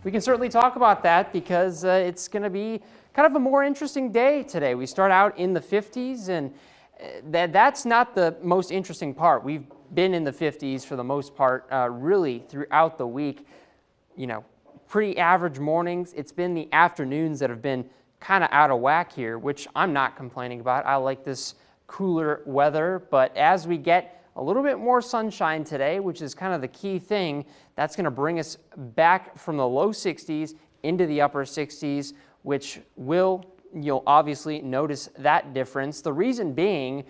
we can certainly talk about that because it's going to be kind of a more interesting day today. We start out in the 50s, and that's not the most interesting part. We've been in the 50s for the most part, really throughout the week. You know, pretty average mornings. It's been the afternoons that have been kind of out of whack here, which I'm not complaining about. I like this cooler weather, but as we get a little bit more sunshine today, which is kind of the key thing, that's going to bring us back from the low 60s into the upper 60s, which you'll obviously notice that difference. The reason being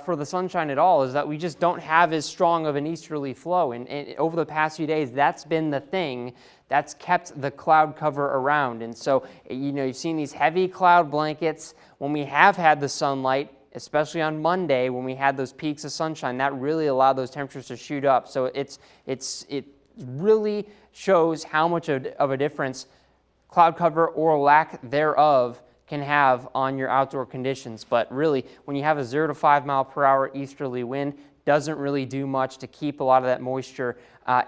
for the sunshine at all is that we just don't have as strong of an easterly flow. And over the past few days, that's been the thing that's kept the cloud cover around. And so, you've seen these heavy cloud blankets. When we have had the sunlight, especially on Monday when we had those peaks of sunshine, that really allowed those temperatures to shoot up. So it really shows how much of a difference cloud cover or lack thereof can have on your outdoor conditions. But really, when you have a 0 to 5 mile per hour easterly wind, doesn't really do much to keep a lot of that moisture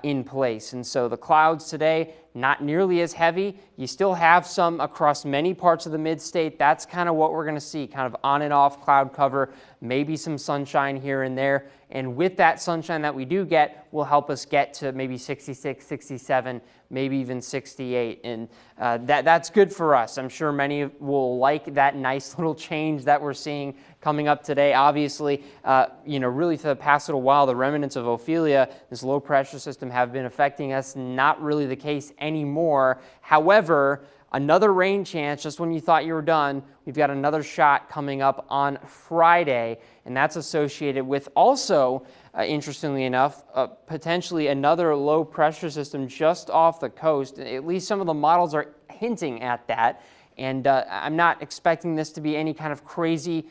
in place. And so the clouds today, not nearly as heavy. You still have some across many parts of the mid-state. That's kind of what we're going to see, kind of on and off cloud cover, maybe some sunshine here and there. And with that sunshine that we do get, will help us get to maybe 66, 67, maybe even 68. And that's good for us. I'm sure many will like that nice little change that we're seeing coming up today. Obviously, really for the past little while, the remnants of Ophelia, this low pressure system, have been affecting us. Not really the case anymore. However, another rain chance, just when you thought you were done, we've got another shot coming up on Friday, and that's associated with also, interestingly enough, potentially another low pressure system just off the coast. At least some of the models are hinting at that, and I'm not expecting this to be any kind of crazy,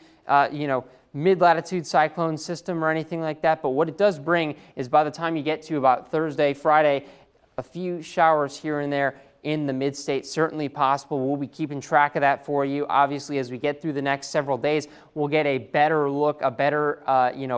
mid-latitude cyclone system or anything like that, but what it does bring is by the time you get to about Thursday, Friday, a few showers here and there in the mid-state, certainly possible. We'll be keeping track of that for you. Obviously, as we get through the next several days, we'll get a better look, a better,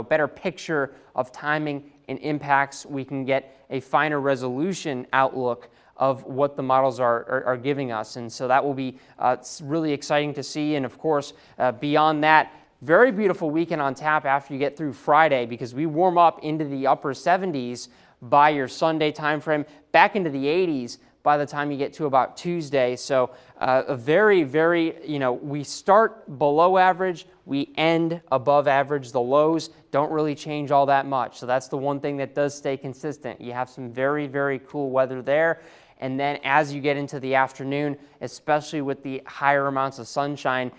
better picture of timing and impacts. We can get a finer resolution outlook of what the models are giving us. And so that will be it's really exciting to see. And of course, beyond that, very beautiful weekend on tap after you get through Friday, because we warm up into the upper 70s by your Sunday time frame, back into the 80s by the time you get to about Tuesday. So a very, very, we start below average, we end above average. The lows don't really change all that much. So that's the one thing that does stay consistent. You have some very, very cool weather there. And then as you get into the afternoon, especially with the higher amounts of sunshine,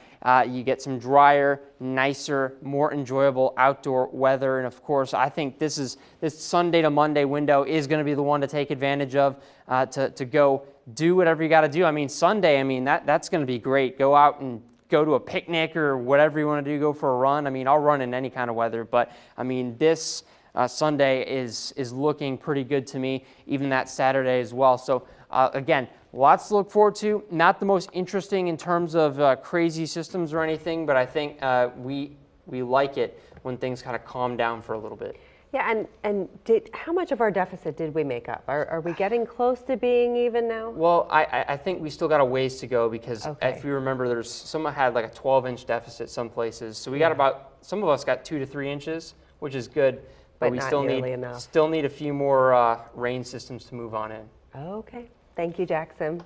you get some drier, nicer, more enjoyable outdoor weather. And of course, I think this Sunday to Monday window is going to be the one to take advantage of, to go do whatever you got to do. I mean, Sunday, that's going to be great. Go out and go to a picnic or whatever you want to do, go for a run. I'll run in any kind of weather, but this Sunday is looking pretty good to me, even that Saturday as well. So again, lots to look forward to. Not the most interesting in terms of crazy systems or anything, but I think we like it when things kind of calm down for a little bit. Yeah, and how much of our deficit did we make up? Are we getting close to being even now? Well, I think we still got a ways to go, because if you remember, someone had like a 12-inch deficit some places. So we got some of us got 2 to 3 inches, which is good. But we still need a few more rain systems to move on in. Okay. Thank you, Jackson.